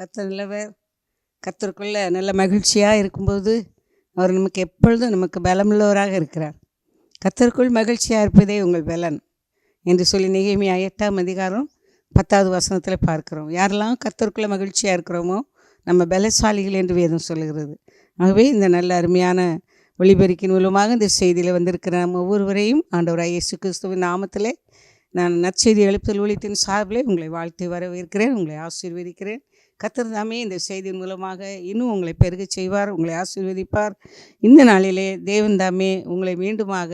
கர்த்தர் நல்லவர். கர்த்தருக்குள்ள நல்ல மகிழ்ச்சியாக இருக்கும்போது அவர் நமக்கு எப்பொழுதும் நமக்கு பலமுள்ளவராக இருக்கிறார். கர்த்தருக்குள் மகிழ்ச்சியாக இருப்பதே உங்கள் பலன் என்று சொல்லி நெகேமியா 8ஆம் அதிகாரம் 10வது வசனத்தில் பார்க்கிறோம். யாரெல்லாம் கர்த்தருக்குள்ள மகிழ்ச்சியாக இருக்கிறோமோ நம்ம பலசாலிகள் என்று வேதம் சொல்லுகிறது. ஆகவே இந்த நல்ல அருமையான ஒளிபெருக்கின் மூலமாக இந்த செய்தியில் வந்திருக்கிற நம்ம ஒவ்வொருவரையும் ஆண்டவராகிய இயேசு கிறிஸ்துவின் நாமத்திலே நான் நற்செய்தி எழுப்புதல் ஊழியத்தின் சார்பிலே உங்களை வாழ்த்து வரவேற்கிறேன், உங்களை ஆசீர்வதிக்கிறேன். கர்த்தர் தாமே இந்த செய்தியின் மூலமாக இன்னும் உங்களை பெருகச் செய்வார், உங்களை ஆசீர்வதிப்பார். இந்த நாளிலே தேவன் தாமே உங்களை மீண்டுமாக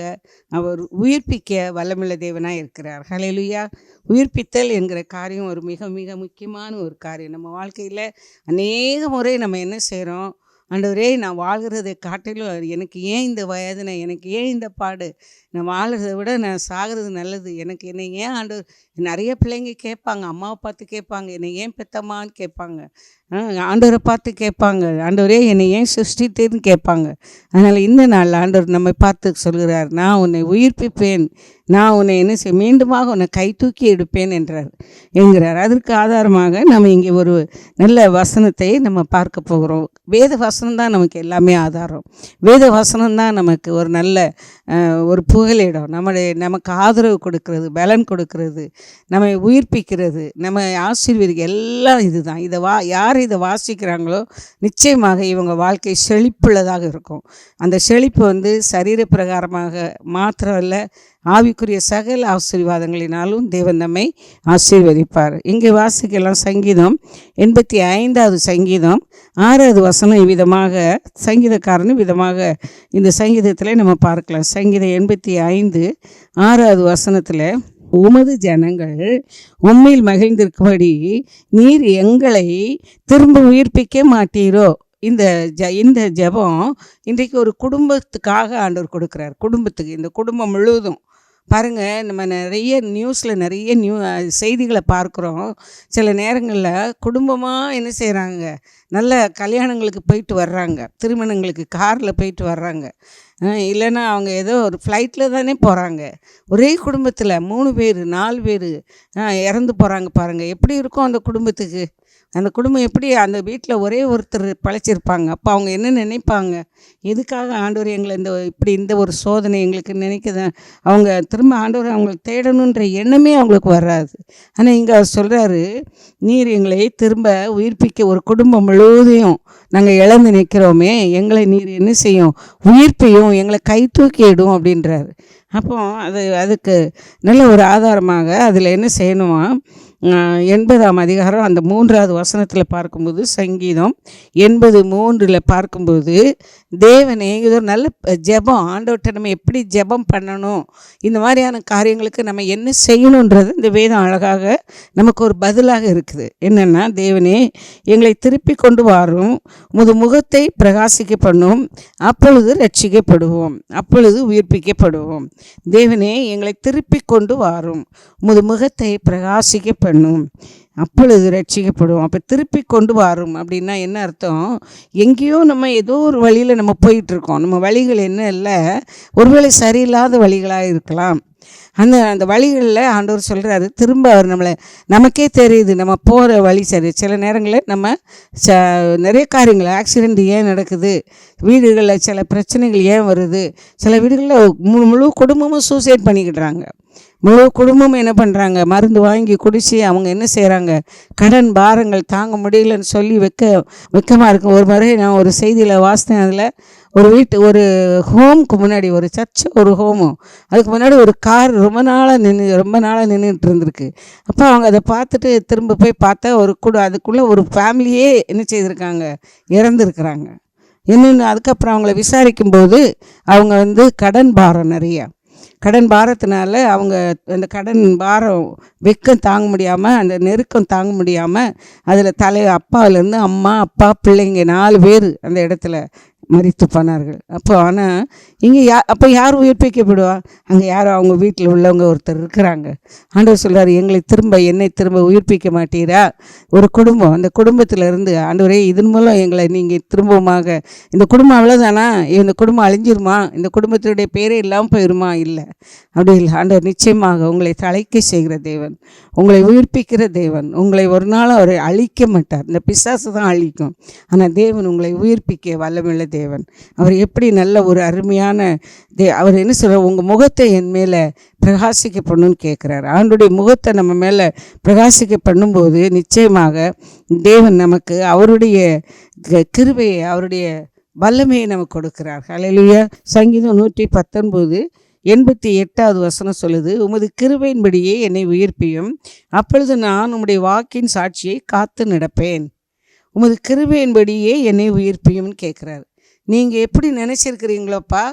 அவர் உயிர்ப்பிக்க வல்லமுள்ள தேவனாக இருக்கிறார். ஹல்லேலூயா. உயிர்ப்பித்தல் என்கிற காரியம் ஒரு மிக மிக முக்கியமான ஒரு காரியம். நம்ம வாழ்க்கையில் அநேக முறை நம்ம என்ன செய்கிறோம், ஆண்டவரே நான் வாழ்கிறதை காட்டிலும் எனக்கு ஏன் இந்த வேதனை, எனக்கு ஏன் இந்த பாடு, நான் வாழ்கிறத விட நான் சாகிறது நல்லது, எனக்கு என்னை ஏன் ஆண்டவர். நிறைய பிள்ளைங்க கேட்பாங்க, அம்மாவை பார்த்து கேட்பாங்க, என்னை ஏன் பெத்தம்மான்னு கேட்பாங்க, ஆண்டவரை பார்த்து கேட்பாங்க, ஆண்டவரே என்னை ஏன் சிருஷ்டித்தேன்னு கேட்பாங்க. அதனால் இந்த நாள் ஆண்டவர் நம்மை பார்த்து சொல்கிறார், நான் உன்னை உயிர்ப்பிப்பேன், நான் உன்னை என்ன செய்ய மீண்டுமாக உன்னை கை தூக்கி எடுப்பேன் என்கிறார். அதற்கு ஆதாரமாக நம்ம இங்கே ஒரு நல்ல வசனத்தை நம்ம பார்க்க போகிறோம். வேத வசனம் தான் நமக்கு எல்லாமே ஆதாரம். வேத வசனம் தான் நமக்கு ஒரு நல்ல ஒரு புகலிடம், நமக்கு ஆதரவு கொடுக்கிறது, பலன் கொடுக்கிறது, நம்மை உயிர்ப்பிக்கிறது, நம்ம ஆசீர்வதிக்க எல்லாம் இதுதான். யார் இதை வாசிக்கிறாங்களோ நிச்சயமாக இவங்க வாழ்க்கை செழிப்புள்ளதாக இருக்கும். அந்த செழிப்பு சரீர பிரகாரமாக மாத்திரமல்ல, ஆவிக்குரிய சகல ஆசீர்வாதங்களினாலும் தேவன் நம்மை ஆசீர்வதிப்பார். இங்கே வாசிக்கலாம். சங்கீதம் 85வது சங்கீதம் 6வது வசனம் இவ்விதமாக சங்கீதக்காரன் விதமாக இந்த சங்கீதத்தில் நம்ம பார்க்கலாம். சங்கீதம் 85 6வது வசனத்தில், உமது ஜனங்கள் உம்மில் மகிழ்ந்திருக்கும்படி நீர் எங்களை திரும்ப உயிர்ப்பிக்க மாட்டீரோ. இந்த ஜெபம் இன்றைக்கு ஒரு குடும்பத்துக்காக ஆண்டவர் கொடுக்குறார். குடும்பத்துக்கு, இந்த குடும்பம் முழுவதும் பாருங்கள். நம்ம நிறைய நியூஸில் நிறைய செய்திகளை பார்க்குறோம். சில நேரங்களில் குடும்பமாக என்ன செய்கிறாங்க, நல்ல கல்யாணங்களுக்கு போயிட்டு வர்றாங்க, திருமணங்களுக்கு காரில் போயிட்டு வர்றாங்க, இல்லைன்னா அவங்க ஏதோ ஒரு ஃப்ளைட்டில் தானே போகிறாங்க. ஒரே குடும்பத்தில் 3 பேர் 4 பேர் இறந்து போகிறாங்க. பாருங்கள் எப்படி இருக்கும் அந்த குடும்பத்துக்கு. அந்த குடும்பம் எப்படி, அந்த வீட்டில் ஒரே ஒருத்தர் பழைச்சிருப்பாங்க. அப்போ அவங்க என்ன நினைப்பாங்க, எதுக்காக ஆண்டவர் எங்களை இந்த ஒரு சோதனை எங்களுக்கு நினைக்குது. அவங்க திரும்ப ஆண்டவர் அவங்களை தேடணுன்ற எண்ணமே அவங்களுக்கு வராது. ஆனால் இங்கே அவர் சொல்கிறாரு, நீர் எங்களை திரும்ப உயிர்ப்பிக்க, ஒரு குடும்பம் முழுவதையும் நாங்கள் இழந்து நிற்கிறோமே, எங்களை நீர் என்ன செய்யும், உயிர்ப்பையும் எங்களை கை தூக்கிடும் அப்படின்றாரு. அப்போ அதுக்கு நல்ல ஒரு ஆதாரமாக அதில் என்ன செய்யணுமா, 80ஆம் அதிகாரம் அந்த 3வது வசனத்தில் பார்க்கும்போது, சங்கீதம் 83 பார்க்கும்போது, தேவனே இது ஒரு நல்ல ஜெபம். ஆண்டவர்கிட்ட நம்ம எப்படி ஜெபம் பண்ணணும், இந்த மாதிரியான காரியங்களுக்கு நம்ம என்ன செய்யணுன்றது இந்த வேதம் அழகாக நமக்கு ஒரு பதிலாக இருக்குது. என்னென்னா, தேவனே எங்களை திருப்பி கொண்டு வாரும், உமது முகத்தை பிரகாசிக்க பண்ணும், அப்பொழுது ரட்சிக்கப்படுவோம், அப்பொழுது உயிர்ப்பிக்கப்படுவோம். தேவனே எங்களை திருப்பி கொண்டு வாரும், உமது முகத்தை பிரகாசிக்க பண்ணும், அப்பொழுது ரட்சிக்கப்படுவோம். அப்போ திருப்பி கொண்டு வரும் அப்படின்னா என்ன அர்த்தம், எங்கேயோ நம்ம ஏதோ ஒரு வழியில் நம்ம போயிட்டுருக்கோம். நம்ம வழிகள் என்ன இல்லை, ஒருவேளை சரியில்லாத வழிகளாக இருக்கலாம். அந்த வழிகளில் ஆண்டவர் சொல்கிறாரு, திரும்ப அவர் நமக்கே தெரியுது நம்ம போகிற வழி சரி. சில நேரங்களில் நம்ம நிறைய காரியங்கள், ஆக்சிடெண்ட் ஏன் நடக்குது, வீடுகளில் சில பிரச்சனைகள் ஏன் வருது, சில வீடுகளில் முழு குடும்பமும் சூசைட் பண்ணிக்கிட்டுறாங்க. முழு குடும்பமும் என்ன பண்ணுறாங்க, மருந்து வாங்கி குடித்து அவங்க என்ன செய்கிறாங்க, கடன் பாரங்கள் தாங்க முடியலன்னு சொல்லி வெக்கமாக இருக்கும். ஒரு முறை நான் ஒரு செய்தியில் வாசித்தேன். அதில் ஒரு ஹோமுக்கு முன்னாடி, ஒரு சர்ச்சு, ஒரு ஹோமும், அதுக்கு முன்னாடி ஒரு கார் ரொம்ப நாளாக நின்றுட்டு இருந்திருக்கு. அப்போ அவங்க அதை பார்த்துட்டு திரும்ப போய் பார்த்தா அதுக்குள்ளே ஒரு ஃபேமிலியே என்ன செய்திருக்காங்க, இறந்துருக்குறாங்க. என்னென்னு அதுக்கப்புறம் அவங்கள விசாரிக்கும்போது அவங்க கடன் பாரத்தினால அவங்க அந்த கடன் பாரம் வெக்கம் தாங்க முடியாமல், அந்த நெருக்கம் தாங்க முடியாமல், அதில் அப்பாவிலேருந்து அம்மா, அப்பா, பிள்ளைங்க 4 பேர் அந்த இடத்துல மரித்து போனார்கள். அப்போ ஆனால் இங்கே அப்போ யார் உயிர்ப்பிக்கப்படுவா? அங்கே யாரும் அவங்க வீட்டில் உள்ளவங்க ஒருத்தர் இருக்கிறாங்க. ஆண்டவர் சொல்கிறார், என்னை திரும்ப உயிர்ப்பிக்க மாட்டீரா? ஒரு குடும்பம், அந்த குடும்பத்தில் இருந்து ஆண்டவரே இதன் மூலம் எங்களை நீங்கள் திரும்பவுமாக, இந்த குடும்பம் அவ்வளோதானா? இந்த குடும்பம் அழிஞ்சிருமா? இந்த குடும்பத்தினுடைய பேரே இல்லாமல் போயிடுமா? இல்லை, அப்படி இல்லை. ஆண்டவர் நிச்சயமாக உங்களை தலைக்க செய்கிற தேவன், உங்களை உயிர்ப்பிக்கிற தேவன். உங்களை ஒரு நாள் அவர் அழிக்க மாட்டார். இந்த பிசாசு தான் அழிக்கும், ஆனால் தேவன் உங்களை உயிர்ப்பிக்க வல்லமுள்ள தேவன். அவர் எப்படி நல்ல ஒரு அருமையான அவர் என்ன சொல்கிறார்? உங்கள் முகத்தை என் மேலே பிரகாசிக்க பண்ணுன்னு கேட்குறாரு. ஆண்டுடைய முகத்தை நம்ம மேலே பிரகாசிக்க பண்ணும்போது நிச்சயமாக தேவன் நமக்கு அவருடைய கிருபையை, அவருடைய வல்லமையை நமக்கு கொடுக்கிறார். ஹல்லேலூயா. சங்கீதம் 119:88 சொல்லுது, உமது கிருபையின்படியே என்னை உயிர்ப்பியும், அப்பொழுது நான் உம்முடைய வாக்கின் சாட்சியை காத்து நடப்பேன். உமது கிருபையின்படியே என்னை உயிர்ப்பியும்னு கேட்குறாரு. நீங்கள் எப்படி நினச்சிருக்கிறீங்களோப்பா,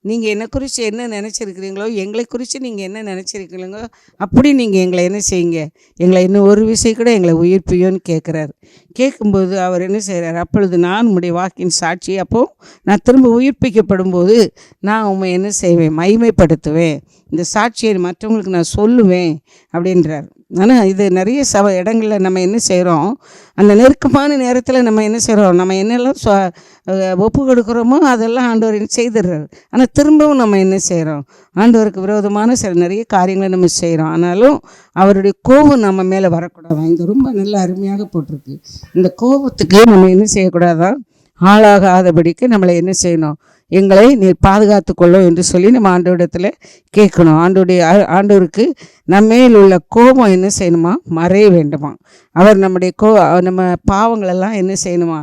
நீங்கள் என்னை குறித்து என்ன நினச்சிருக்கிறீங்களோ, எங்களை குறித்து நீங்கள் என்ன நினச்சிருக்கிறீங்களோ அப்படி நீங்கள் எங்களை என்ன செய்யுங்க, எங்களை இன்னும் ஒரு விஷயம் கூட எங்களை உயிர்ப்பியோன்னு கேட்குறாரு. கேட்கும்போது அவர் என்ன செய்கிறார்? அப்பொழுது நான் உம்முடைய வாக்கின் சாட்சி, அப்போது நான் திரும்ப உயிர்ப்பிக்கப்படும் போது நான் உண்மை என்ன செய்வேன்? மகிமைப்படுத்துவேன். இந்த சாட்சியை மற்றவங்களுக்கு நான் சொல்லுவேன் அப்படின்றார். ஆனால் இது நிறைய இடங்களில் நம்ம என்ன செய்கிறோம், அந்த நெருக்கமான நேரத்தில் நம்ம என்ன செய்கிறோம், நம்ம என்னெல்லாம் ஒப்பு கொடுக்குறோமோ அதெல்லாம் ஆண்டவர் செய்துடுறாரு. ஆனால் திரும்பவும் நம்ம என்ன செய்கிறோம், ஆண்டவருக்கு விரோதமான சில நிறைய காரியங்களை நம்ம செய்கிறோம். ஆனாலும் அவருடைய கோபம் நம்ம மேலே வரக்கூடாதான். இது ரொம்ப நல்ல அருமையாக போட்டிருக்கு. இந்த கோபத்துக்கு நம்ம என்ன செய்யக்கூடாதான், ஆளாகாதபடிக்கு நம்மளை என்ன செய்யணும், எங்களை நீர் பாதுகாத்து கொள்ளும் என்று சொல்லி நம்ம ஆண்டவரிடத்தில் கேட்கணும். ஆண்டவருக்கு நம்மேல் உள்ள கோபம் என்ன செய்யணுமா? மறைய வேண்டுமா. அவர் நம்ம பாவங்களெல்லாம் என்ன செய்யணுமா?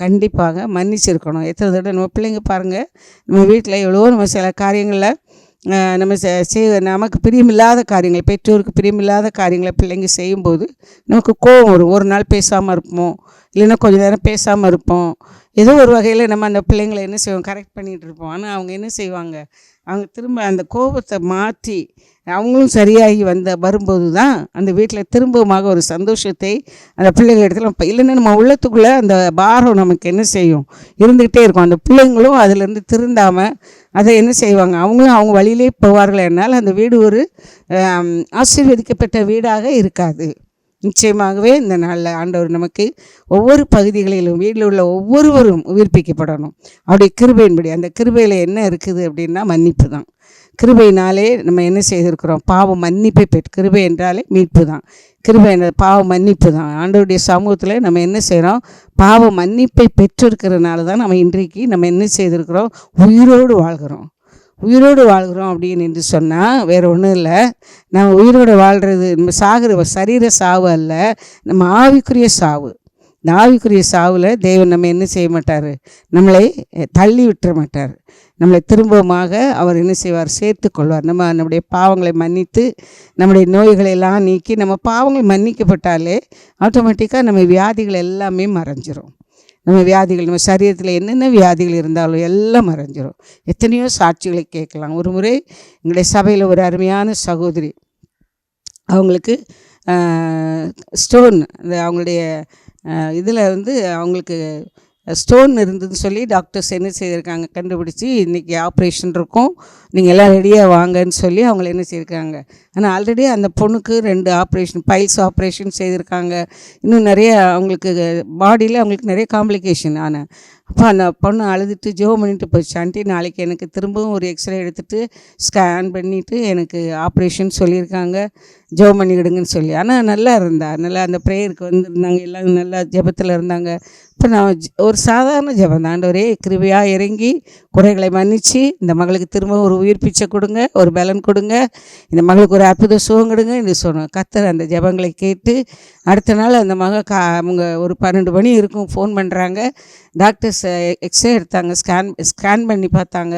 கண்டிப்பாக மன்னிச்சிருக்கணும். எத்தனை தடவை நம்ம பிள்ளைங்க பாருங்கள், நம்ம வீட்டில் எவ்வளோ நம்ம சில காரியங்களில் நம்ம நமக்கு பிரியமில்லாத காரியங்கள், பெற்றோருக்கு பிரியமில்லாத காரியங்களை பிள்ளைங்க செய்யும்போது நமக்கு கோபம் வரும். ஒரு நாள் பேசாமல் இருப்போம், இல்லைன்னா கொஞ்சம் நேரம் பேசாமல் இருப்போம். ஏதோ ஒரு வகையில் நம்ம அந்த பிள்ளைங்களை என்ன செய்வோம், கரெக்ட் பண்ணிகிட்டு இருப்போம். ஆனால் அவங்க என்ன செய்வாங்க, அவங்க திரும்ப அந்த கோபத்தை மாற்றி அவங்களும் சரியாகி வரும்போது தான் அந்த வீட்டில் திரும்பமாக ஒரு சந்தோஷத்தை அந்த பிள்ளைகள் இடத்துல, இல்லைன்னா நம்ம உள்ளத்துக்குள்ளே அந்த பாரம் நமக்கு என்ன செய்யும், இருந்துக்கிட்டே இருக்கும். அந்த பிள்ளைங்களும் அதிலேருந்து திருந்தாமல் அதை என்ன செய்வாங்க, அவங்களும் அவங்க வழியிலே போவார்கள். என்னால் அந்த வீடு ஒரு ஆசீர்வதிக்கப்பட்ட வீடாக இருக்காது. நிச்சயமாகவே இந்த நாளில் ஆண்டவர் நமக்கு ஒவ்வொரு பகுதிகளிலும் வீட்டில் உள்ள ஒவ்வொருவரும் உயிர்ப்பிக்கப்படணும். அவருடைய கிருபையின்படி. அந்த கிருபையில் என்ன இருக்குது அப்படின்னா மன்னிப்பு தான். கிருபையினாலே நம்ம என்ன செய்திருக்கிறோம், பாவம் மன்னிப்பை கிருபை என்றாலே மீட்பு தான். கிருபை பாவ மன்னிப்பு தான். ஆண்டவருடைய சமூகத்தில் நம்ம என்ன செய்கிறோம், பாவ மன்னிப்பை பெற்றிருக்கிறதுனால தான் நம்ம இன்றைக்கு நம்ம என்ன செய்திருக்கிறோம், உயிரோடு வாழ்கிறோம் அப்படின்னு என்று சொன்னால் வேறு ஒன்றும் இல்லை. நம்ம உயிரோடு வாழ்கிறது நம்ம சாகிற சரீர சாவு அல்ல, நம்ம ஆவிக்குரிய சாவு. இந்த ஆவிக்குரிய சாவில் தேவன் நம்ம என்ன செய்ய மாட்டார், நம்மளை தள்ளி விட்டுற மாட்டார். நம்மளை திரும்பமாக அவர் என்ன செய்வார், சேர்த்து கொள்வார். நம்முடைய பாவங்களை மன்னித்து நம்முடைய நோய்களெல்லாம் நீக்கி, நம்ம பாவங்கள் மன்னிக்கப்பட்டாலே ஆட்டோமேட்டிக்காக நம்ம வியாதிகள் எல்லாமே மறைஞ்சிரும். நம்ம வியாதிகள், நம்ம சரீரத்தில் என்னென்ன வியாதிகள் இருந்தாலும் எல்லாம் மறைஞ்சிரும். எத்தனையோ சாட்சிகளை கேட்கலாம். ஒரு முறை எங்களுடைய சபையில் ஒரு அருமையான சகோதரி, அவங்களுக்கு ஸ்டோன், அந்த அவங்களுடைய இதில் அவங்களுக்கு ஸ்டோன் இருந்ததுன்னு சொல்லி டாக்டர்ஸ் என்ன செய்திருக்காங்க, கண்டுபிடிச்சி இன்றைக்கி ஆப்ரேஷன் இருக்கும், நீங்கள் எல்லாம் ரெடியாக வாங்கன்னு சொல்லி அவங்கள என்ன செய்திருக்காங்க. ஆனால் ஆல்ரெடி அந்த பொண்ணுக்கு 2 ஆப்ரேஷன், பைல்ஸ் ஆப்ரேஷன் செய்திருக்காங்க. இன்னும் நிறைய அவங்களுக்கு பாடியில் அவங்களுக்கு நிறைய காம்ப்ளிகேஷன். ஆனால் அப்போ அந்த பொண்ணு அழுதுட்டு ஜெபம் பண்ணிட்டு போச்சு, ஆண்டி நாளைக்கு எனக்கு திரும்பவும் ஒரு எக்ஸ்ரே எடுத்துகிட்டு ஸ்கேன் பண்ணிவிட்டு எனக்கு ஆப்ரேஷன் சொல்லியிருக்காங்க, ஜெபம் பண்ணிவிடுங்கன்னு சொல்லி. ஆனால் நல்லா நல்லா அந்த ப்ரேயருக்கு வந்திருந்தாங்க, எல்லாம் நல்லா ஜெபத்தில் இருந்தாங்க. இப்போ நான் ஒரு சாதாரண ஜெபம் தான், ஆண்டவரே கிருபையாக இறங்கி குறைகளை மன்னித்து இந்த மகளுக்கு திரும்ப ஒரு உயிர் பிச்சை கொடுங்க, ஒரு பலன் கொடுங்க, இந்த மகளுக்கு ஒரு அற்புத சுகம் கொடுங்க என்று சொன்னோம். கர்த்தர் அந்த ஜெபங்களை கேட்டு அடுத்த நாள் அந்த அவங்க ஒரு 12 மணி இருக்கும், ஃபோன் பண்ணுறாங்க. டாக்டர்ஸ் எக்ஸ்ரே எடுத்தாங்க, ஸ்கேன் பண்ணி பார்த்தாங்க.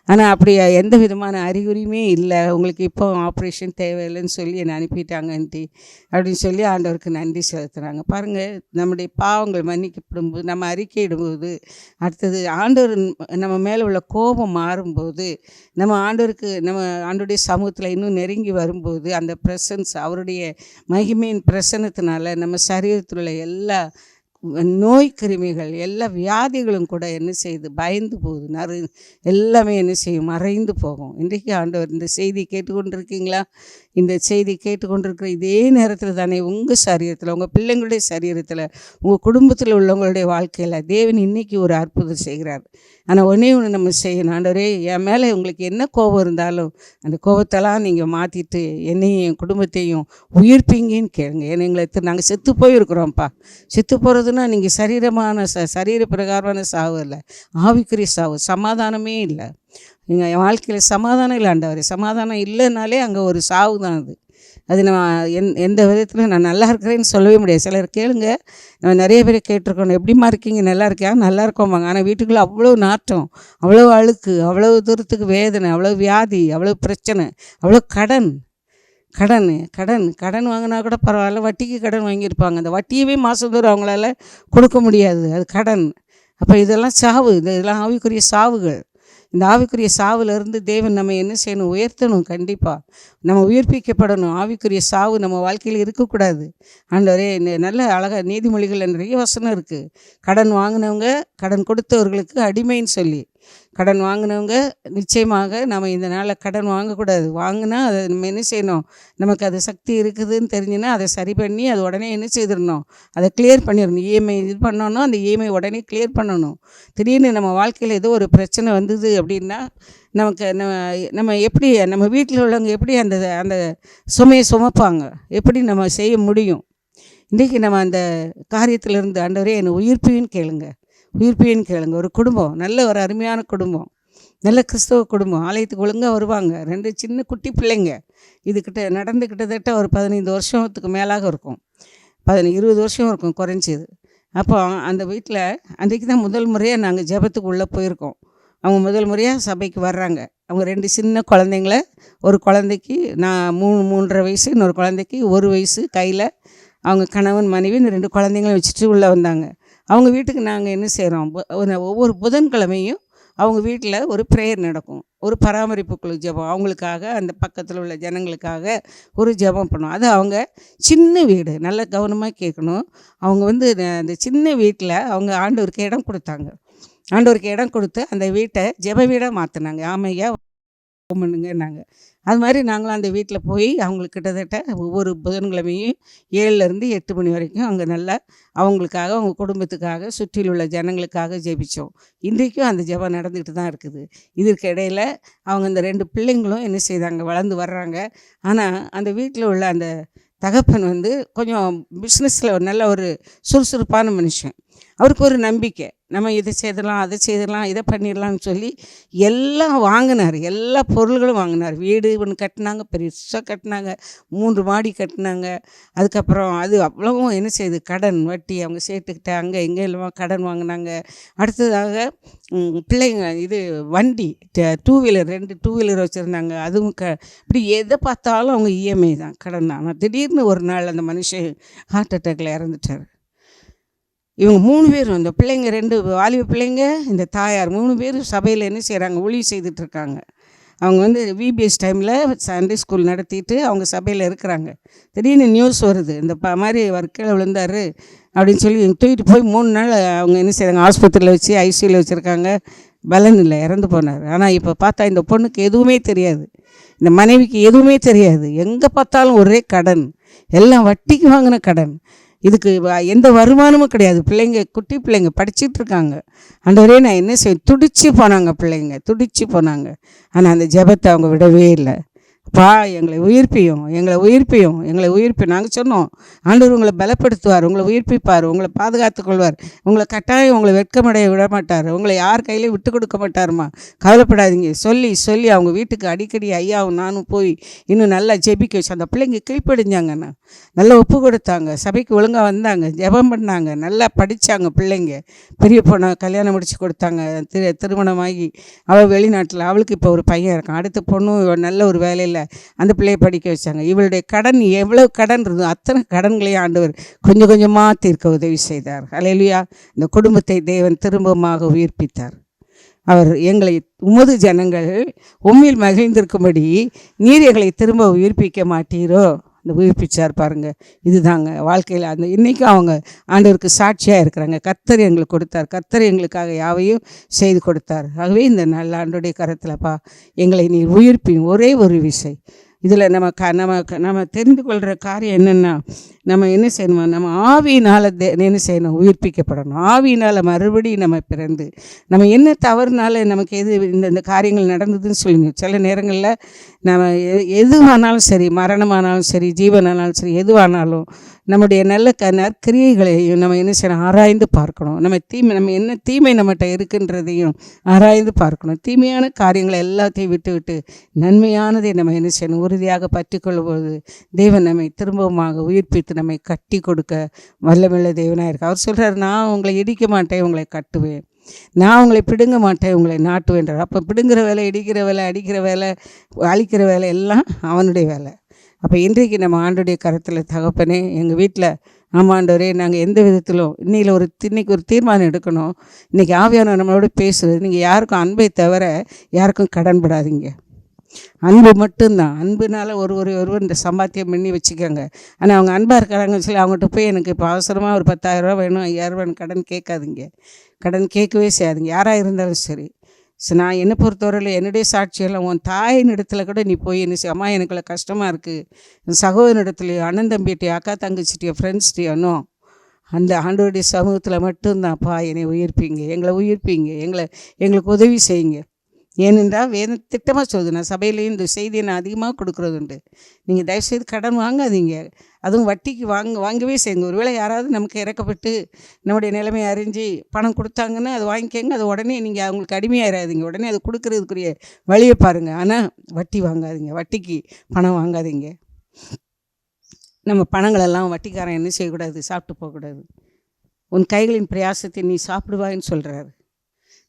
ஆனால் அப்படி எந்த விதமான அறிகுறியுமே இல்லை, உங்களுக்கு இப்போ ஆப்ரேஷன் தேவையில்லைன்னு சொல்லி என்னை அனுப்பிட்டாங்க ஆண்டி அப்படின்னு சொல்லி ஆண்டவருக்கு நன்றி செலுத்துகிறாங்க. பாருங்கள், நம்முடைய பாவங்கள் மன்னிக்கப்படும்போது, நம்ம அறிக்கையிடும்போது, அடுத்தது ஆண்டவர் நம்ம மேலே உள்ள கோபம் மாறும்போது, நம்ம ஆண்டவருடைய சமூகத்தில் இன்னும் நெருங்கி வரும்போது, அந்த ப்ரெசன்ஸ், அவருடைய மகிமையின் பிரசன்னத்தினால நம்ம சரீரத்தில் உள்ள எல்லா நோய் கிருமிகள் எல்லா வியாதிகளும் கூட என்ன செய்யுது, பயந்து போகுது. எல்லாமே என்ன செய்யும், மறைந்து போகும். இன்றைக்கு ஆண்டவர் இந்த செய்தி கேட்டுக்கொண்டிருக்கீங்களா? இந்த செய்தி கேட்டுக்கொண்டிருக்கிற இதே நேரத்தில் தானே உங்கள் சரீரத்தில், உங்கள் பிள்ளைங்களுடைய சரீரத்தில், உங்கள் குடும்பத்தில் உள்ளவங்களுடைய வாழ்க்கையில் தேவன் இன்றைக்கி ஒரு அற்புதம் செய்கிறார். ஆனால் ஒன்றே ஒன்று நம்ம செய்யணும். ஆண்டவரே, என் மேலே உங்களுக்கு என்ன கோபம் இருந்தாலும் அந்த கோபத்தெல்லாம் நீங்கள் மாற்றிட்டு என்னையும் என் குடும்பத்தையும் உயிர்ப்பீங்கன்னு கேளுங்க. ஏன்னா நாங்கள் செத்து போயிருக்கிறோம்ப்பா. செத்து போகிறதுனா நீங்கள் சரீர பிரகாரமான சாவு இல்லை, ஆவிக்குரிய சாவு. சமாதானமே இல்லை. என் வாழ்க்கையில் சமாதானம் இல்லை ஆண்டவரே. சமாதானம் இல்லைனாலே அங்கே ஒரு சாவு தான். அது நான் எந்த விதத்தில் நான் நல்லா இருக்கிறேன்னு சொல்லவே முடியாது. சிலர் கேளுங்க, நம்ம நிறைய பேர் கேட்டிருக்கோம், எப்படிமா இருக்கீங்க, நல்லா இருக்கியா? நல்லா இருக்கோம்பாங்க. ஆனால் வீட்டுக்குள்ளே அவ்வளோ நாட்டம், அவ்வளோ அழுக்கு, அவ்வளோ தூரத்துக்கு வேதனை, அவ்வளோ வியாதி, அவ்வளோ பிரச்சனை, அவ்வளோ கடன் வாங்கினா கூட பரவாயில்ல, வட்டிக்கு கடன் வாங்கியிருப்பாங்க. அந்த வட்டியவே மாதந்தோறும் அவங்களால கொடுக்க முடியாது. அது கடன். அப்போ இதெல்லாம் சாவு. இதெல்லாம் ஆவிக்குரிய சாவுகள். இந்த ஆவிக்குரிய சாவிலிருந்து தேவன் நம்ம என்ன செய்யணும், உயர்த்தணும். கண்டிப்பாக நம்ம உயிர்ப்பிக்கப்படணும். ஆவிக்குரிய சாவு நம்ம வாழ்க்கையில் இருக்கக்கூடாது. ஆண்டவரே, நல்ல அழகாக நீதிமொழிகள் நிறைய வசனம் இருக்குது. கடன் வாங்கினவங்க கடன் கொடுத்தவர்களுக்கு அடிமைன்னு சொல்லி. கடன் வாங்கினவங்க நிச்சயமாக நம்ம இந்த நாளில் கடன் வாங்கக்கூடாது. வாங்கினா அதை நம்ம என்ன செய்யணும், நமக்கு அது சக்தி இருக்குதுன்னு தெரிஞ்சுன்னா அதை சரி பண்ணி அது உடனே என்ன செய்திடணும், அதை கிளியர் பண்ணிடணும். இஎம்ஐ இது பண்ணணும், அந்த இஎம்ஐ உடனே கிளியர் பண்ணணும். திடீர்னு நம்ம வாழ்க்கையில் ஏதோ ஒரு பிரச்சனை வந்தது அப்படின்னா நமக்கு நம்ம எப்படி, நம்ம வீட்டில் உள்ளவங்க எப்படி அந்த அந்த சுமையை சுமப்பாங்க, எப்படி நம்ம செய்ய முடியும்? இன்றைக்கி நம்ம அந்த காரியத்திலிருந்து ஆண்டவரே என்னை உயிர்ப்பின்னு கேளுங்க. ஒரு குடும்பம், நல்ல ஒரு அருமையான குடும்பம், நல்ல கிறிஸ்தவ குடும்பம், ஆலயத்துக்கு ஒழுங்காக வருவாங்க. 2 சின்ன குட்டி பிள்ளைங்க. நடந்து கிட்டத்தட்ட ஒரு 15 வருஷத்துக்கு மேலாக இருக்கும். 20 வருஷம் இருக்கும் குறைஞ்சது. அப்போ அந்த வீட்டில் அன்றைக்கு தான் முதல் முறையாக நாங்கள் ஜெபத்துக்கு உள்ளே போயிருக்கோம். அவங்க முதல் முறையாக சபைக்கு வர்றாங்க. அவங்க 2 சின்ன குழந்தைங்கள, ஒரு குழந்தைக்கு 3.5 வயசு, இன்னொரு குழந்தைக்கு 1 வயசு, கையில் அவங்க கணவன் மனைவி இந்த 2 குழந்தைங்களும் வச்சுட்டு உள்ளே வந்தாங்க. அவங்க வீட்டுக்கு நாங்கள் என்ன செய்கிறோம், ஒவ்வொரு புதன்கிழமையும் அவங்க வீட்டில் ஒரு ப்ரேயர் நடக்கும். ஒரு பராமரிப்பு குழு ஜெபம், அவங்களுக்காக, அந்த பக்கத்தில் உள்ள ஜனங்களுக்காக ஒரு ஜெபம் பண்ணுவோம். அது அவங்க சின்ன வீடு, நல்ல கவனமாக கேட்கணும். அவங்க அந்த சின்ன வீட்டில் அவங்க ஆண்டவருக்கு இடம் கொடுத்து அந்த வீட்டை ஜெப வீடாக மாற்றினாங்க. ஆமையா பண்ணுங்கன்னாங்க. அது மாதிரி நாங்களும் அந்த வீட்டில் போய் அவங்களுக்கு கிட்டத்தட்ட ஒவ்வொரு புதன்கிழமையும் 7லேருந்து 8 மணி வரைக்கும் அங்கே நல்லா அவங்களுக்காக, அவங்க குடும்பத்துக்காக, சுற்றில் உள்ள ஜனங்களுக்காக ஜெபித்தோம். இன்றைக்கும் அந்த ஜெபம் நடந்துக்கிட்டு தான் இருக்குது. இதற்கு இடையில் அவங்க இந்த 2 பிள்ளைங்களும் என்ன செய்தாங்க, வளர்ந்து வர்றாங்க. ஆனால் அந்த வீட்டில் உள்ள அந்த தகப்பன் கொஞ்சம் பிஸ்னஸில் நல்ல ஒரு சுறுசுறுப்பான மனுஷன். அவருக்கு ஒரு நம்பிக்கை, நம்ம இதை செய்திடலாம், அதை செய்திடலாம், இதை பண்ணிடலாம்னு சொல்லி எல்லாம் வாங்கினார். எல்லா பொருள்களும் வாங்கினார். வீடு ஒன்று கட்டினாங்க, பெருசாக கட்டினாங்க, 3 மாடி கட்டினாங்க. அதுக்கப்புறம் அது அவ்வளவும் என்ன செய்யுது, கடன் வட்டி அவங்க சேர்த்துக்கிட்ட அங்கே எங்கே இல்லாமல் கடன் வாங்கினாங்க. அடுத்ததாக பிள்ளைங்க வண்டி 2 வீலர் 2 2 வீலர் வச்சுருந்தாங்க. அதுவும் இப்படி எதை பார்த்தாலும் அவங்க இஎம்ஐ தான், கடன் தான். ஆனால் திடீர்னு ஒரு நாள் அந்த மனுஷன் ஹார்ட் அட்டாக்கில் இறந்துட்டார். இவங்க 3 பேரும், இந்த பிள்ளைங்க 2 வாலிப பிள்ளைங்க, இந்த தாயார் 3 பேரும் சபையில் என்ன செய்கிறாங்க, ஊழியம் செய்துட்ருக்காங்க. அவங்க விபிஎஸ் டைமில் சண்டே ஸ்கூல் நடத்திட்டு அவங்க சபையில் இருக்கிறாங்க. திடீர்னு நியூஸ் வருது, இந்த மாதிரி கீழே விழுந்தார் அப்படின்னு சொல்லி தூக்கிட்டு போய் 3 நாள் அவங்க என்ன செய்கிறாங்க, ஆஸ்பத்திரியில் வச்சு ஐசியூவில் வச்சுருக்காங்க. பலன் இல்லை, இறந்து போனார். ஆனால் இப்போ பார்த்தா இந்த பொண்ணுக்கு எதுவுமே தெரியாது, இந்த மனைவிக்கு எதுவுமே தெரியாது. எங்கே பார்த்தாலும் ஒரே கடன், எல்லாம் வட்டிக்கு வாங்கின கடன். இதுக்கு எந்த வருமானமும் கிடையாது. பிள்ளைங்க, குட்டி பிள்ளைங்க படிச்சுட்ருக்காங்க. ஆண்டவரே, நான் என்ன செய்ய, துடிச்சு போனாங்க. ஆனால் அந்த ஜெபத்தை அவங்க விடவே இல்லை. எங்களை உயிர்ப்பியும். நாங்கள் சொன்னோம், ஆண்டவர் உங்களை பலப்படுத்துவார், உங்களை உயிர்ப்பிப்பார், உங்களை பாதுகாத்து கொள்வார், உங்களை கட்டாயம் உங்களை வெட்கமடைய விட மாட்டார், உங்களை யார் கையிலையும் விட்டு கொடுக்க மாட்டாருமா, கவலைப்படாதீங்க சொல்லி அவங்க வீட்டுக்கு அடிக்கடி ஐயாவும் நானும் போய் இன்னும் நல்லா ஜெபிக்க வச்சு அந்த பிள்ளைங்க கீழ்ப்படிஞ்சாங்கண்ணா. நல்லா ஒப்பு கொடுத்தாங்க, சபைக்கு ஒழுங்காக வந்தாங்க, ஜெபம் பண்ணாங்க, நல்லா படித்தாங்க. பிள்ளைங்க பெரிய பொண்ணை கல்யாணம் முடித்து கொடுத்தாங்க. திருமணமாகி அவள் வெளிநாட்டில், அவளுக்கு இப்போ ஒரு பையன் இருக்கான். அடுத்த பொண்ணும் நல்ல ஒரு வேலையில் அந்த பிள்ளையை படிக்க வச்சாங்க. இவளுடைய கடன் எவ்வளவு கடன் இருந்தோ அத்தனை கடன்களையும் ஆண்டவர் கொஞ்சம் கொஞ்சமாக தீர்க்க உதவி செய்தார். அல்லேலூயா. இந்த குடும்பத்தை தேவன் திரும்பமாக உயிர்ப்பித்தார். அவர் எங்களை, உமது ஜனங்கள் உம்மில் மகிழ்ந்திருக்கும்படி நீர் எங்களை திரும்ப உயிர்ப்பிக்க மாட்டீரோ அந்த உயிர்ப்பிச்சார் பாருங்கள். இதுதாங்க வாழ்க்கையில் அந்த இன்றைக்கும் அவங்க ஆண்டவருக்கு சாட்சியாக இருக்கிறாங்க. கர்த்தர் எங்களுக்கு கொடுத்தார், கர்த்தர் எங்களுக்காக யாவையும் செய்து கொடுத்தார். ஆகவே இந்த நல்ல ஆண்டோடைய கரத்தில்ப்பா எங்களை நீ உயிர்ப்பின் ஒரே ஒரு விசை. இதில் நம்ம தெரிந்து கொள்கிற காரியம் என்னென்னா, நம்ம என்ன செய்யணுமா, நம்ம ஆவியினால் என்ன செய்யணும், உயிர்ப்பிக்கப்படணும். ஆவியினால் மறுபடியும் நம்ம பிறந்து நம்ம என்ன தவறுனால நமக்கு எது இந்த காரியங்கள் நடந்ததுன்னு சொல்லுங்க. சில நேரங்களில் நம்ம எதுவானாலும் சரி, மரணமானாலும் சரி, ஜீவனானாலும் சரி, எதுவானாலும் நம்முடைய நல்ல நற்கிரியைகளையும் நம்ம என்ன செய்யணும், ஆராய்ந்து பார்க்கணும். நம்ம என்ன தீமை நம்மகிட்ட இருக்குன்றதையும் ஆராய்ந்து பார்க்கணும். தீமையான காரியங்களை எல்லாத்தையும் விட்டு நன்மையானதை நம்ம என்ன செய்யணும், உறுதியாக பற்றி கொள்ளும்போது தேவன் நம்மை திரும்பவுமாக உயிர்ப்பித்து நம்மை கட்டி கொடுக்க வல்லமையுள்ள தேவனாக இருக்கு. அவர் சொல்கிறார், நான் உங்களை இடிக்க மாட்டேன், உங்களை கட்டுவேன். நான் உங்களை பிடுங்க மாட்டேன், உங்களை நாட்டுவேன்றார். அப்போ பிடுங்குற வேலை, இடிக்கிற வேலை, அடிக்கிற வேலை, அழிக்கிற வேலை எல்லாம் அவனுடைய வேலை. அப்போ இன்றைக்கு நம்ம ஆண்டோடைய கரத்தில், தகப்பனே எங்கள் வீட்டில் ஆமாண்டவரே நாங்கள் எந்த விதத்திலும் இன்றைக்கி ஒரு தீர்மானம் எடுக்கணும். இன்றைக்கி ஆவியானவர் நம்மளோட பேசுகிறது. நீங்கள் யாருக்கும் அன்பை தவிர யாருக்கும் கடன்படாதீங்க. அன்பு மட்டும்தான். அன்புனால ஒருவர் இந்த சம்பாத்தியம் பண்ணி வச்சுக்கோங்க. ஆனால் அவங்க அன்பாக இருக்கிறாங்கன்னு சொல்லி அவங்ககிட்ட போய் எனக்கு இப்போ அவசரமாக ஒரு 10,000 வேணும், 5,000 வேணும் கடன் கேட்காதீங்க. கடன் கேட்கவே செய்யாதீங்க, யாராக இருந்தாலும் சரி. நான் என்னை பொறுத்தவரையில் என்னுடைய சாட்சியெல்லாம் உன் தாயின் இடத்துல கூட நீ போய் என்ன செய்ய, அம்மா எனக்குள்ள கஷ்டமாக இருக்குது, சகோதரன் இடத்துலையோ, அண்ணன் தம்பிகிட்டையோ, அக்கா தங்கச்சிட்டியோ, ஃப்ரெண்ட்ஸ்டையோனோ, அந்த ஆண்டவருடைய சமூகத்தில் மட்டும்தான்ப்பா என்னை உயிர்ப்பீங்க, எங்களை உயிர்ப்பீங்க, எங்களுக்கு உதவி செய்யுங்க. ஏனென்றால் திட்டமாக சொல்லுது. நான் சபையிலையும் இந்த செய்தியை நான் அதிகமாக கொடுக்குறது உண்டு. நீங்கள் தயவுசெய்து கடன் வாங்காதீங்க, அதுவும் வட்டிக்கு வாங்கவே செய்யுங்க. ஒருவேளை யாராவது நமக்கு இறக்கப்பட்டு நம்முடைய நிலைமை அறிஞ்சு பணம் கொடுத்தாங்கன்னா அது வாங்கிக்கோங்க. அது உடனே நீங்கள் அவங்களுக்கு அடிமையாயிடாதீங்க, உடனே அது கொடுக்குறதுக்குரிய வழியை பாருங்கள். ஆனால் வட்டி வாங்காதீங்க, வட்டிக்கு பணம் வாங்காதீங்க. நம்ம பணங்களெல்லாம் வட்டிக்காரன் என்ன செய்யக்கூடாது, சாப்பிட்டு போகக்கூடாது. உன் கைகளின் பிரயாசத்தை நீ சாப்பிடுவாயின்னு சொல்கிறாரு.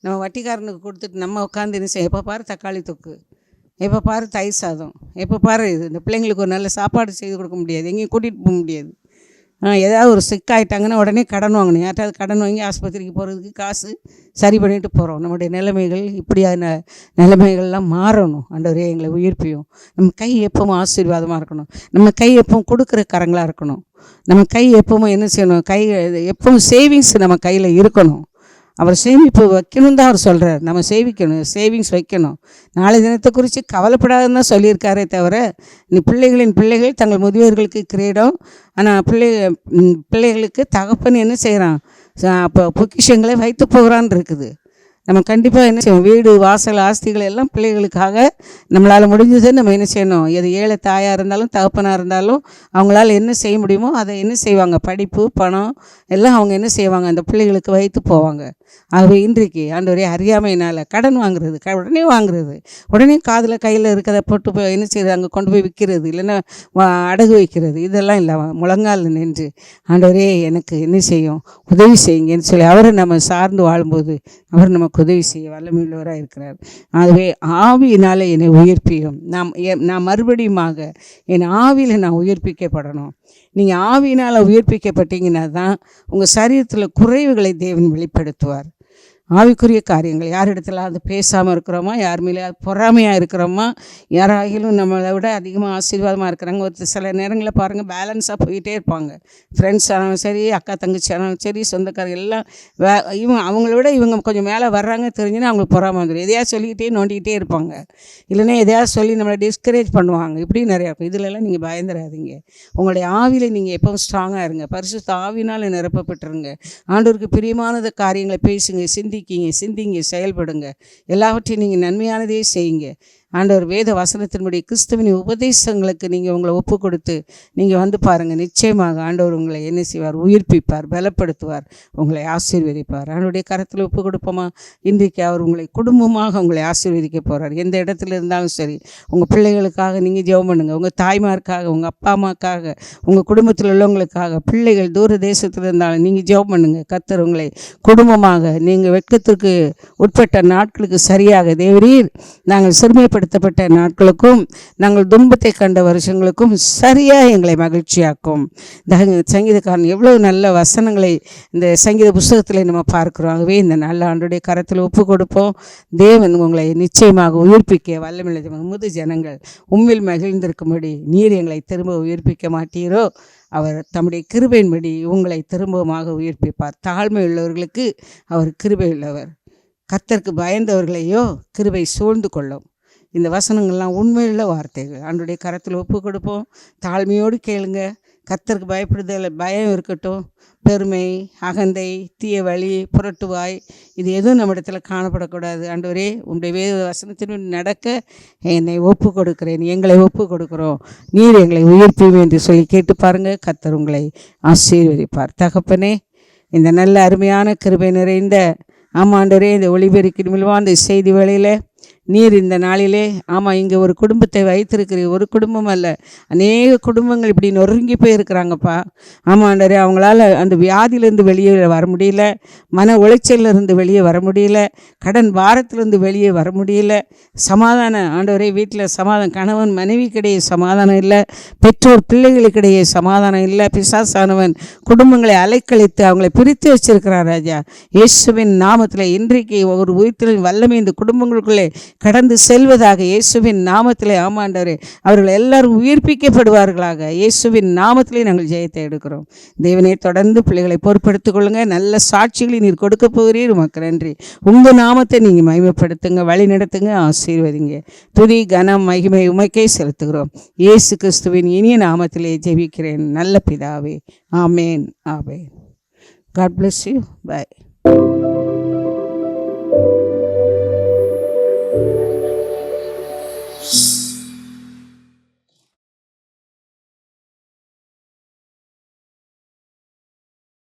நம்ம வட்டிக்காரனுக்கு கொடுத்துட்டு நம்ம உட்காந்து என்ன செய்ய, எப்போ பாரு தக்காளி தொக்கு, எப்போ பாரு தயிர் சாதம், எப்போ பாரு இந்த பிள்ளைங்களுக்கு ஒரு நல்ல சாப்பாடு செய்து கொடுக்க முடியாது, எங்கேயும் கூட்டிகிட்டு போக முடியாது. ஏதாவது ஒரு சிக்காயிட்டாங்கன்னா உடனே கடன் வாங்கணும். யார்ட்டாவது கடன் வாங்கி ஆஸ்பத்திரிக்கு போகிறதுக்கு காசு சரி பண்ணிட்டு போகிறோம். நம்முடைய நிலைமைகள் இப்படியான நிலைமைகள்லாம் மாறணும். ஆண்டவரே எங்களை உயிர்ப்பியும். நம்ம கை எப்பவும் ஆசீர்வாதமாக இருக்கணும். நம்ம கை எப்பவும் கொடுக்குற கரங்களாக இருக்கணும். நம்ம கை எப்பவும் என்ன செய்யணும், எப்பவும் சேவிங்ஸ் நம்ம கையில் இருக்கணும். அவர் சேமிப்பு வைக்கணும் தான் அவர் சொல்கிறார். நம்ம சேவிங்ஸ் வைக்கணும். நாளை தினத்தை குறித்து கவலைப்படாதுன்னு தான் சொல்லியிருக்காரே தவிர, நீ பிள்ளைகள் தங்கள் முதியோர்களுக்கு கிரீடம், ஆனால் பிள்ளைகளுக்கு தகப்பன் என்ன செய்கிறான், அப்போ பொக்கிஷங்களை வைத்து போகிறான்னு இருக்குது. நம்ம கண்டிப்பாக என்ன செய்வோம், வீடு வாசல் ஆஸ்திகள் எல்லாம் பிள்ளைகளுக்காக நம்மளால் முடிஞ்சது நம்ம என்ன செய்யணும். எது ஏழை தாயாக இருந்தாலும் தகப்பனாக இருந்தாலும் அவங்களால என்ன செய்ய முடியுமோ அதை என்ன செய்வாங்க, படிப்பு பணம் எல்லாம் அவங்க என்ன செய்வாங்க, அந்த பிள்ளைகளுக்கு வைத்து போவாங்க. ஆகவே இன்றைக்கு ஆண்டவரே அறியாமையினால் கடன் வாங்குறது, உடனே காதில் கையில் இருக்கிறத போட்டு என்ன செய்கிறது, அங்கே கொண்டு போய் விற்கிறது, இல்லைன்னா அடகு வைக்கிறது, இதெல்லாம் இல்லை. முழங்கால் நின்று ஆண்டவரே எனக்கு என்ன செய்யும், உதவி செய்யுங்கன்னு சொல்லி அவரை நம்ம சார்ந்து வாழும்போது அவர் நமக்கு உதவி செய்ய வல்லமையுள்ளவராக இருக்கிறார். ஆகவே ஆவியினால் என்னை உயிர்ப்பியும். நான் மறுபடியுமாக என் ஆவியில் நான் உயிர்ப்பிக்கப்படணும். நீங்கள் ஆவியினால் உயிர்ப்பிக்கப்பட்டீங்கன்னா தான் உங்கள் சரீரத்தில் குறைவுகளை தேவன் வெளிப்படுத்துவார். ஆவிக்குரிய காரியங்கள் யாரிடத்துல அது பேசாமல் இருக்கிறோமா, யார் மேலே பொறாமையாக இருக்கிறோமா, யாராகிலும் நம்மளை விட அதிகமாக ஆசீர்வாதமாக இருக்கிறாங்க. ஒரு சில நேரங்களில் பாருங்கள் பேலன்ஸாக போயிட்டே இருப்பாங்க. ஃப்ரெண்ட்ஸ் ஆனாலும் சரி, அக்கா தங்கச்சி ஆனாலும் சரி, சொந்தக்காரங்க எல்லாம் அவங்கள விட இவங்க கொஞ்சம் மேலே வர்றாங்க தெரிஞ்சுன்னா அவங்களுக்கு பொறாமை வந்துடும். எதையாவது சொல்லிக்கிட்டே நோண்டிக்கிட்டே இருப்பாங்க, இல்லைன்னா எதையாவது சொல்லி நம்மளை டிஸ்கரேஜ் பண்ணுவாங்க. இப்படி நிறையா இருக்கும். இதிலெல்லாம் நீங்கள் பயந்துடாதீங்க. உங்களுடைய ஆவியில் நீங்கள் எப்பவும் ஸ்ட்ராங்காக இருங்க. பரிசுத்த ஆவினால் நிரப்பப்பட்டுருங்க. ஆண்டவருக்கு பிரியமானத காரியங்களை பேசுங்க, சிந்திங்க, செயல்படுங்க. எல்லாவற்றையும் நீங்கள் நன்மையானதே செய்யுங்க. ஆண்டவர் வேத வசனத்தினுடைய கிறிஸ்துவின் உபதேசங்களுக்கு நீங்கள் உங்களை ஒப்பு கொடுத்து நீங்கள் வந்து பாருங்கள். நிச்சயமாக ஆண்டவர் உங்களை என்ன செய்வார், உயிர்ப்பிப்பார், பலப்படுத்துவார், உங்களை ஆசீர்வதிப்பார். ஆண்டவருடைய கரத்தில் ஒப்பு கொடுப்போமா? இன்றைக்கு அவர் உங்களை குடும்பமாக உங்களை ஆசீர்வதிக்க போகிறார். எந்த இடத்துல இருந்தாலும் சரி, உங்கள் பிள்ளைகளுக்காக நீங்கள் ஜெபம் பண்ணுங்கள், உங்கள் தாய்மாருக்காக, உங்கள் அப்பா அம்மாக்காக, உங்கள் குடும்பத்தில் உள்ளவங்களுக்காக, பிள்ளைகள் தூர தேசத்தில் இருந்தாலும் நீங்கள் ஜெபம் பண்ணுங்கள். கர்த்தர் உங்களை குடும்பமாக நீங்கள் வெட்கத்திற்கு உட்பட்ட நாட்களுக்கு சரியாக தேவரீர் நாங்கள் சிறுமைப்பட்ட சிறைப்படுத்தப்பட்ட நாட்களுக்கும் நாங்கள் துன்பத்தை கண்ட வருஷங்களுக்கும் சரியாக எங்களை மகிழ்ச்சியாக்கும். இந்த சங்கீதக்காரன் எவ்வளோ நல்ல வசனங்களை இந்த சங்கீத புஸ்தகத்தில் நம்ம பார்க்குறோம். ஆகவே இந்த நல்ல ஆண்டுடைய கரத்தில் ஒப்பு கொடுப்போம். தேவன் உங்களை நிச்சயமாக உயிர்ப்பிக்க வல்லமில்லை. முது ஜனங்கள் உம்மில் மகிழ்ந்திருக்கும்படி நீர் எங்களை திரும்ப உயிர்ப்பிக்க மாட்டீரோ, அவர் தம்முடைய கிருபையின்படி உங்களை திரும்பமாக உயிர்ப்பிப்பார். தாழ்மை உள்ளவர்களுக்கு அவர் கிருபை உள்ளவர், கர்த்தருக்கு பயந்தவர்களையோ கிருபை சூழ்ந்து கொள்ளும். இந்த வசனங்கள்லாம் உண்மையுள்ள வார்த்தைகள். ஆண்டவருடைய கரத்தில் ஒப்பு கொடுப்போம். தாழ்மையோடு கேளுங்க. கர்த்தருக்கு பயப்படுதல் பயம் இருக்கட்டும். பெருமை, அகந்தை, தீய வழி, புரட்டுவாய், இது எதுவும் நம்மிடத்தில் காணப்படக்கூடாது. ஆண்டவரே, உங்களுடைய வேத வசனத்தின் நடக்க என்னை ஒப்பு கொடுக்கிறேன், எங்களை ஒப்பு கொடுக்குறோம், நீர் எங்களை உயிர்ப்பியும் என்று சொல்லி கேட்டு பாருங்கள். கர்த்தர் உங்களை ஆசீர்வதிப்பார். தகப்பனே, இந்த நல்ல அருமையான கிருபை நிறைந்த ஆமாண்டவரே, இந்த ஒளிபெருக்கின் மூலமாக அந்த செய்தி வேளையில் நீர் இந்த நாளிலே இங்கே ஒரு குடும்பத்தை வைத்திருக்கிறீர். ஒரு குடும்பம் அல்ல, அநேக குடும்பங்கள் இப்படி நொறுங்கி போயிருக்கிறாங்கப்பா. ஆமாண்டரே, அவங்களால அந்த வியாதியிலேருந்து வெளியே வர முடியல, மன உளைச்சலிருந்து வெளியே வர முடியல, கடன் பாரத்திலேருந்து வெளியே வர முடியல, சமாதானம் ஆண்டவரே வீட்டில் சமாதானம், கணவன் மனைவிக்கிடையே சமாதானம் இல்லை, பெற்றோர் பிள்ளைகளுக்கிடையே சமாதானம் இல்லை, பிசாசானவன் குடும்பங்களை அலைக்கழித்து அவங்களை பிரித்து வச்சிருக்கிறான். ராஜா, இயேசுவின் நாமத்தில் இன்றைக்கு ஒரு உயிர்த்தலின் வல்லமை இந்த குடும்பங்களுக்குள்ளே கடந்து செல்வதாக இயேசுவின் நாமத்திலே. ஆமாண்டவரே, அவர்கள் எல்லாரும் உயிர்ப்பிக்கப்படுவார்களாக இயேசுவின் நாமத்திலே நாங்கள் ஜெயத்தை எடுக்கிறோம். தேவனே, தொடர்ந்து பிள்ளைகளை பொறுப்படுத்திக் கொள்ளுங்க. நல்ல சாட்சிகளை நீர் கொடுக்க போகிறீர். உமக்கு நன்றி. உங்கள் நாமத்தை நீங்கள் மகிமைப்படுத்துங்க, வழி நடத்துங்க, ஆசீர்வதிங்க. துதி கனம் மகிமை உமக்கே செலுத்துகிறோம். இயேசு கிறிஸ்துவின் இனிய நாமத்திலே ஜெபிக்கிறேன் நல்ல பிதாவே. ஆமேன், ஆமேன். God bless you. Bye.